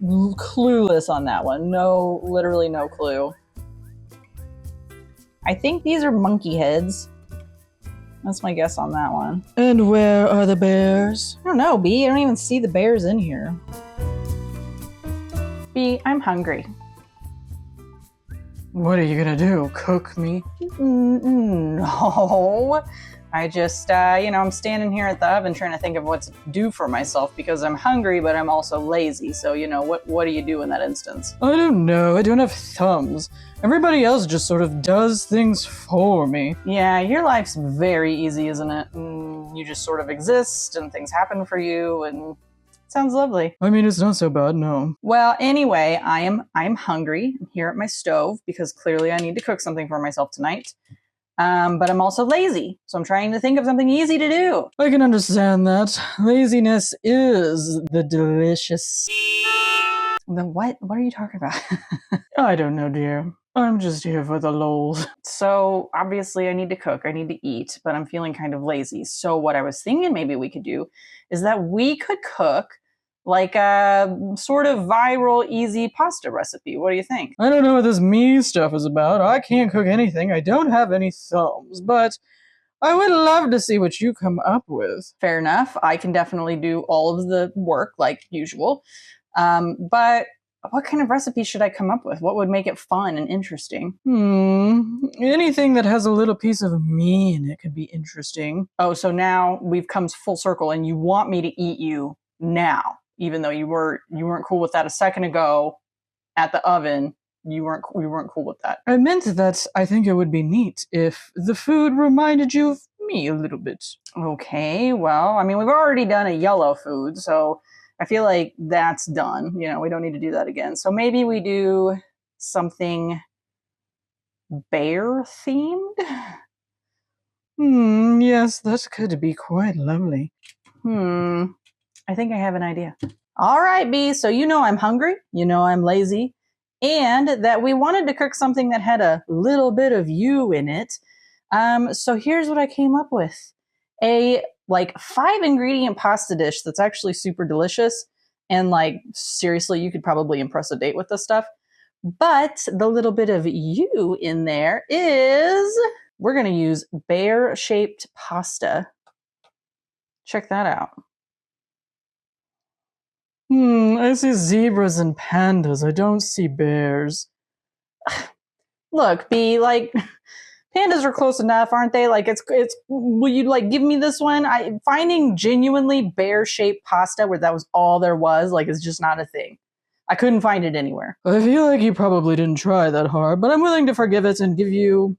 clueless on that one. No, literally no clue. I think these are monkey heads. That's my guess on that one. And where are the bears? I don't know, B. I don't even see the bears in here. B, I'm hungry. What are you gonna do? Cook me? No. I just, I'm standing here at the oven trying to think of what to do for myself because I'm hungry, but I'm also lazy. So, what do you do in that instance? I don't know. I don't have thumbs. Everybody else just sort of does things for me. Yeah, your life's very easy, isn't it? You just sort of exist and things happen for you and it sounds lovely. I mean, it's not so bad, no. Well, anyway, I'm hungry. I'm here at my stove because clearly I need to cook something for myself tonight. But I'm also lazy, so I'm trying to think of something easy to do. I can understand that. Laziness is the delicious... The what? What are you talking about? I don't know, dear. I'm just here for the lols. So, obviously, I need to cook. I need to eat, but I'm feeling kind of lazy. So what I was thinking maybe we could do is that we could cook like a sort of viral, easy pasta recipe. What do you think? I don't know what this me stuff is about. I can't cook anything. I don't have any thumbs, but I would love to see what you come up with. Fair enough. I can definitely do all of the work like usual. But what kind of recipe should I come up with? What would make it fun and interesting? Anything that has a little piece of me in it could be interesting. Oh, so now we've come full circle and you want me to eat you now. Even though you weren't cool with that a second ago at the oven, we weren't cool with that. I meant that I think it would be neat if the food reminded you of me a little bit. Okay, well, I mean, we've already done a yellow food, so I feel like that's done. We don't need to do that again. So maybe we do something bear themed? Yes, that could be quite lovely. I think I have an idea. All right, B. So I'm hungry. I'm lazy. And that we wanted to cook something that had a little bit of you in it. So here's what I came up with. A 5-ingredient pasta dish that's actually super delicious. And seriously, you could probably impress a date with this stuff. But the little bit of you in there is we're going to use bear-shaped pasta. Check that out. I see zebras and pandas. I don't see bears. Look, B, pandas are close enough, aren't they? Will you give me this one? Finding genuinely bear-shaped pasta where that was all there was, is just not a thing. I couldn't find it anywhere. I feel like you probably didn't try that hard, but I'm willing to forgive it and give you,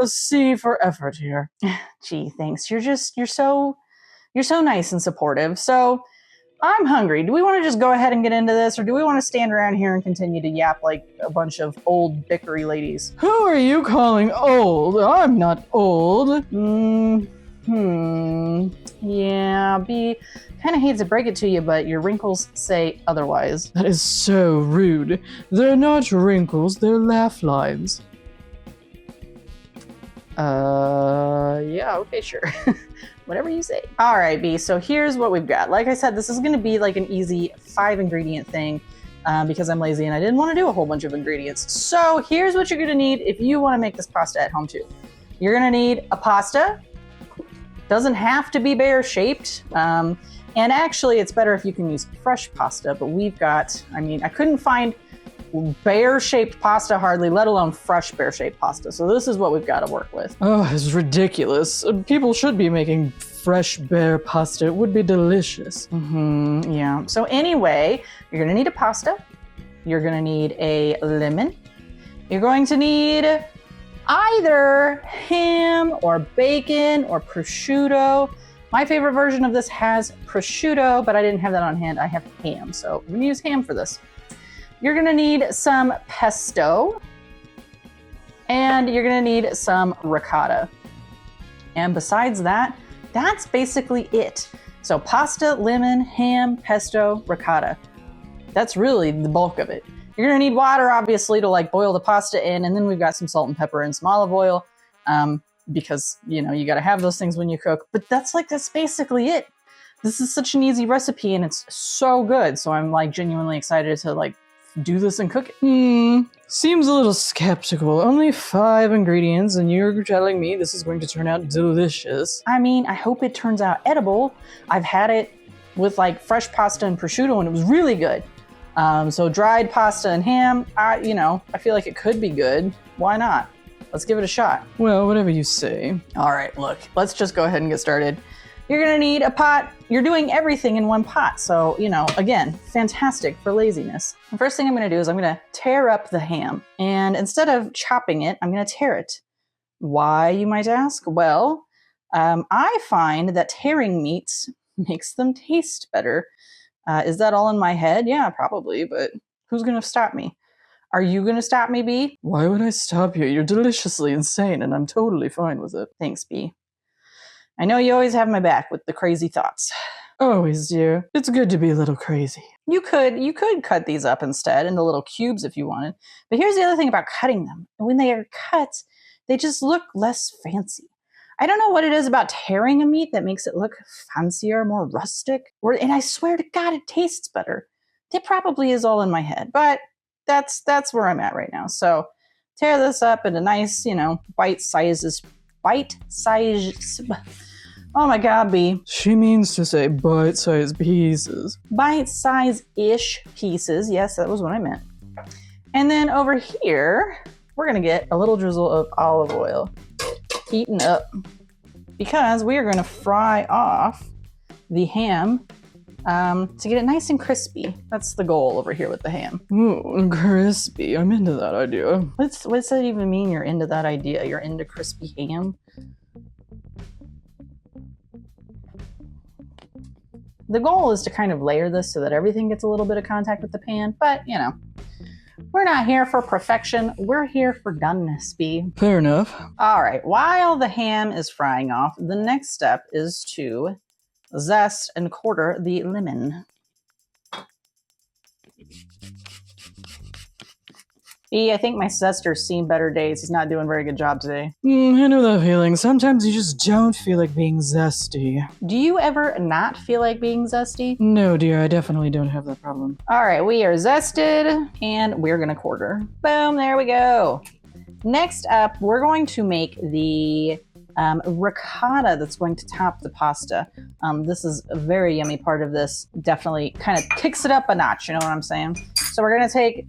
a C for effort here. Gee, thanks. You're so nice and supportive. So, I'm hungry. Do we want to just go ahead and get into this, or do we want to stand around here and continue to yap like a bunch of old bickery ladies? Who are you calling old? I'm not old. Yeah, B, kind of hate to break it to you, but your wrinkles say otherwise. That is so rude. They're not wrinkles, they're laugh lines. Yeah, okay, sure. Whatever you say. All right, B, so here's what we've got. Like I said, this is going to be an easy 5-ingredient thing because I'm lazy and I didn't want to do a whole bunch of ingredients. So here's what you're going to need if you want to make this pasta at home too. You're going to need a pasta. Doesn't have to be bear-shaped. And actually, it's better if you can use fresh pasta, but we've got, I couldn't find bear-shaped pasta hardly, let alone fresh bear-shaped pasta. So this is what we've got to work with. Oh, it's ridiculous. People should be making fresh bear pasta. It would be delicious. Yeah. So anyway, you're going to need a pasta. You're going to need a lemon. You're going to need either ham or bacon or prosciutto. My favorite version of this has prosciutto, but I didn't have that on hand. I have ham, so I'm going to use ham for this. You're going to need some pesto, and you're going to need some ricotta. And besides that, that's basically it. So pasta, lemon, ham, pesto, ricotta. That's really the bulk of it. You're going to need water, obviously, to boil the pasta in, and then we've got some salt and pepper and some olive oil because, you got to have those things when you cook. But that's basically it. This is such an easy recipe and it's so good. So I'm like genuinely excited to like do this and cook it. Seems a little skeptical. Only 5 ingredients and you're telling me this is going to turn out delicious. I mean, I hope it turns out edible. I've had it with like fresh pasta and prosciutto and it was really good. So dried pasta and ham, I feel like it could be good. Why not? Let's give it a shot. Well, whatever you say. All right, look, let's just go ahead and get started. You're gonna need a pot. You're doing everything in one pot. So, again, fantastic for laziness. The first thing I'm gonna do is I'm gonna tear up the ham. And instead of chopping it, I'm gonna tear it. Why, you might ask? Well, I find that tearing meats makes them taste better. Is that all in my head? Yeah, probably, but who's gonna stop me? Are you gonna stop me, B? Why would I stop you? You're deliciously insane and I'm totally fine with it. Thanks, B. I know you always have my back with the crazy thoughts. Always, dear. It's good to be a little crazy. You could cut these up instead into little cubes if you wanted. But here's the other thing about cutting them. When they are cut, they just look less fancy. I don't know what it is about tearing a meat that makes it look fancier, more rustic. And I swear to God, it tastes better. It probably is all in my head, but that's where I'm at right now. So tear this up into nice, bite sizes. Oh my God, B. She means to say bite-sized pieces. Bite-size-ish pieces. Yes, that was what I meant. And then over here, we're going to get a little drizzle of olive oil. Heating up. Because we are going to fry off the ham to get it nice and crispy. That's the goal over here with the ham. Ooh, crispy. I'm into that idea. What does that even mean, you're into that idea? You're into crispy ham? The goal is to kind of layer this so that everything gets a little bit of contact with the pan, but we're not here for perfection. We're here for doneness, B. Fair enough. All right, while the ham is frying off, the next step is to zest and quarter the lemon. I think my zester's seen better days. He's not doing a very good job today. I know that feeling. Sometimes you just don't feel like being zesty. Do you ever not feel like being zesty? No, dear, I definitely don't have that problem. All right, we are zested and we're gonna quarter. Boom, there we go. Next up, we're going to make the ricotta that's going to top the pasta. This is a very yummy part of this. Definitely kind of kicks it up a notch, you know what I'm saying? So we're gonna take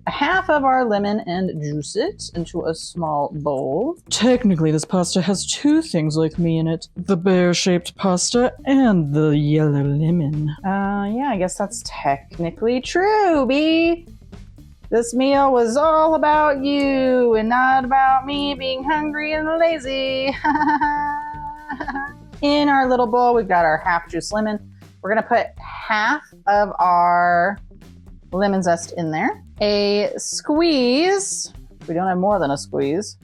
half of our lemon and juice it into a small bowl. Technically, this pasta has 2 things like me in it. The bear-shaped pasta and the yellow lemon. Yeah, I guess that's technically true, B. This meal was all about you and not about me being hungry and lazy. In our little bowl, we've got our half juice lemon. We're gonna put half of our lemon zest in there. A squeeze, we don't have more than a squeeze,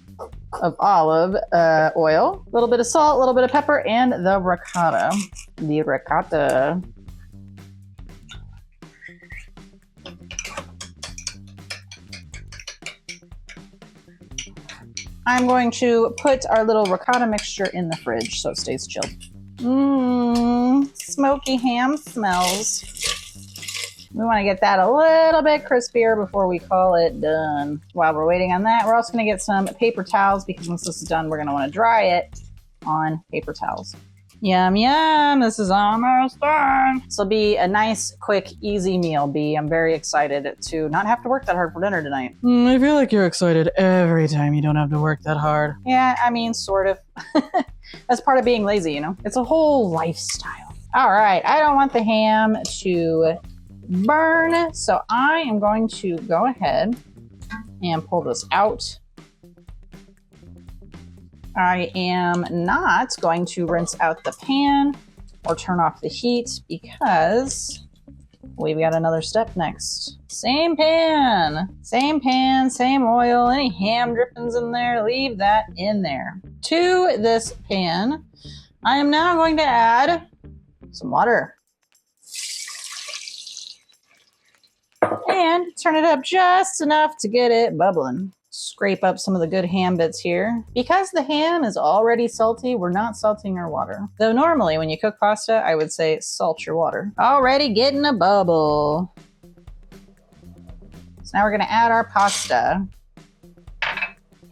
of olive oil, a little bit of salt, a little bit of pepper, and the ricotta. The ricotta. I'm going to put our little ricotta mixture in the fridge so it stays chilled. Smoky ham smells. We want to get that a little bit crispier before we call it done. While we're waiting on that, we're also going to get some paper towels because once this is done, we're going to want to dry it on paper towels. Yum, yum, this is almost done. This will be a nice, quick, easy meal, B. I'm very excited to not have to work that hard for dinner tonight. I feel like you're excited every time you don't have to work that hard. Yeah, I mean, sort of. That's part of being lazy, It's a whole lifestyle. All right, I don't want the ham to burn, so I am going to go ahead and pull this out. I am not going to rinse out the pan or turn off the heat because we've got another step next. Same pan, same oil. Any ham drippings in there, leave that in there. To this pan, I am now going to add some water. And turn it up just enough to get it bubbling. scrape up some of the good ham bits here. Because the ham is already salty, we're not salting our water. Though normally when you cook pasta, I would say salt your water. Already getting a bubble. So now we're gonna add our pasta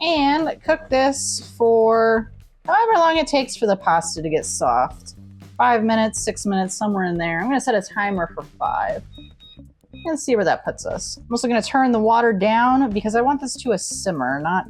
and cook this for however long it takes for the pasta to get soft. 5 minutes, 6 minutes, somewhere in there. I'm gonna set a timer for 5. And see where that puts us. I'm also gonna turn the water down because I want this to a simmer, not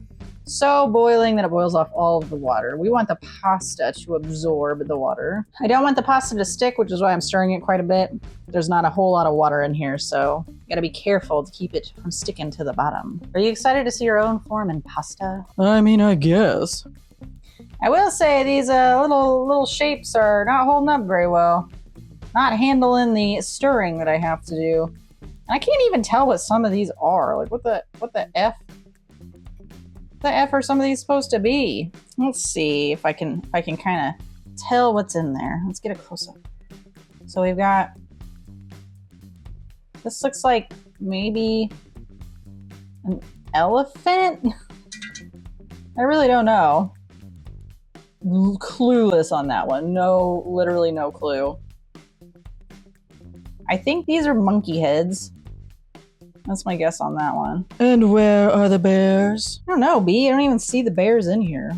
so boiling that it boils off all of the water. We want the pasta to absorb the water. I don't want the pasta to stick, which is why I'm stirring it quite a bit. There's not a whole lot of water in here, so you gotta be careful to keep it from sticking to the bottom. Are you excited to see your own form in pasta? I mean, I guess. I will say these little shapes are not holding up very well. Not handling the stirring that I have to do. And I can't even tell what some of these are. Like what the F? What the F are some of these supposed to be? Let's see if I can kind of tell what's in there. Let's get a close up. So we've got, this looks like maybe an elephant? I really don't know. Clueless on that one. No, literally no clue. I think these are monkey heads. That's my guess on that one. And where are the bears? I don't know, B. I don't even see the bears in here.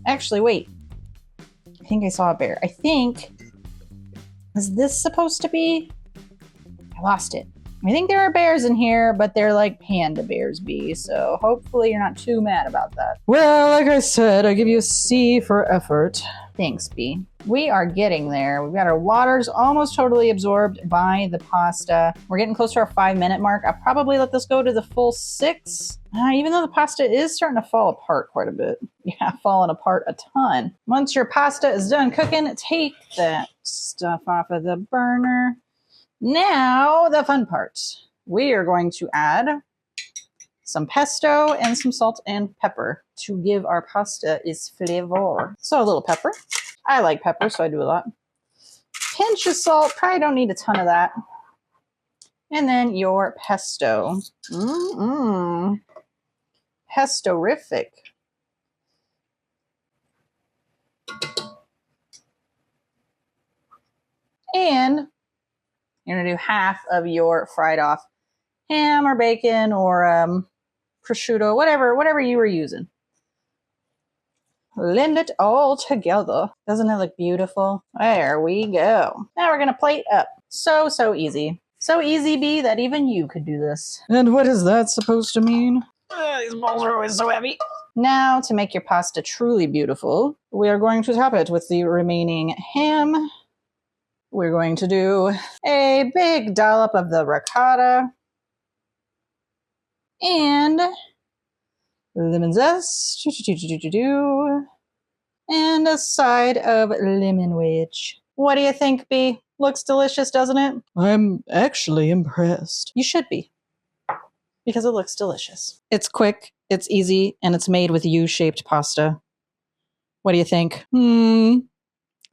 Actually, wait. I think I saw a bear. I think... Is this supposed to be? I lost it. I think there are bears in here, but they're like panda bears, B. So hopefully you're not too mad about that. Well, like I said, I give you a C for effort. Thanks, B. We are getting there. We've got our waters almost totally absorbed by the pasta. We're getting close to our 5-minute mark. I'll probably let this go to the full 6. Even though the pasta is starting to fall apart quite a bit. Yeah, falling apart a ton. Once your pasta is done cooking, take that stuff off of the burner. Now, the fun part. We are going to add some pesto and some salt and pepper to give our pasta its flavor. So a little pepper. I like pepper, so I do a lot. Pinch of salt. Probably don't need a ton of that. And then your pesto. Pestorific. And you're gonna do half of your fried off ham or bacon or prosciutto, whatever you were using. Blend it all together. Doesn't it look beautiful? There we go. Now we're gonna plate up. So easy. So easy, B, that even you could do this. And what is that supposed to mean? These bowls are always so heavy. Now, to make your pasta truly beautiful, we are going to top it with the remaining ham. We're going to do a big dollop of the ricotta and lemon zest, and a side of lemon wedge. What do you think, B? Looks delicious, doesn't it? I'm actually impressed. You should be, because it looks delicious. It's quick, it's easy, and it's made with U-shaped pasta. What do you think?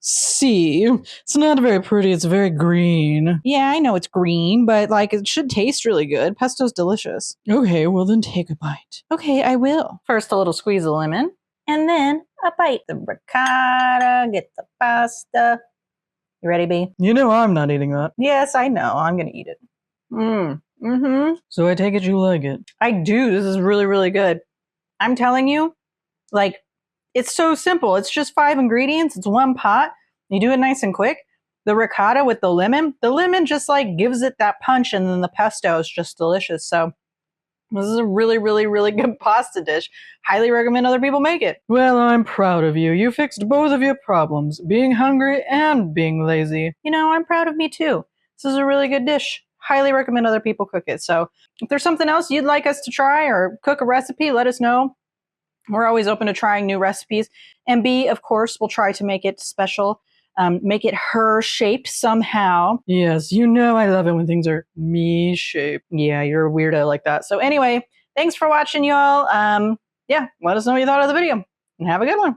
C. It's not very pretty. It's very green. Yeah, I know it's green, but like it should taste really good. Pesto's delicious. Okay, well then take a bite. Okay, I will. First a little squeeze of lemon, and then a bite. The ricotta, get the pasta. You ready, B? You know I'm not eating that. Yes, I know. I'm gonna eat it. So I take it you like it. I do. This is really, really good. I'm telling you, like, it's so simple. It's just 5 ingredients. It's one pot. You do it nice and quick. The ricotta with the lemon just like gives it that punch, and then the pesto is just delicious. So this is a really, really, really good pasta dish. Highly recommend other people make it. Well, I'm proud of you. You fixed both of your problems, being hungry and being lazy. You know, I'm proud of me too. This is a really good dish. Highly recommend other people cook it. So if there's something else you'd like us to try or cook a recipe, let us know. We're always open to trying new recipes. And B, of course, we'll try to make it special, make it her shaped somehow. Yes, you know I love it when things are me shaped. Yeah, you're a weirdo like that. So anyway, thanks for watching, y'all. Yeah, let us know what you thought of the video. And have a good one.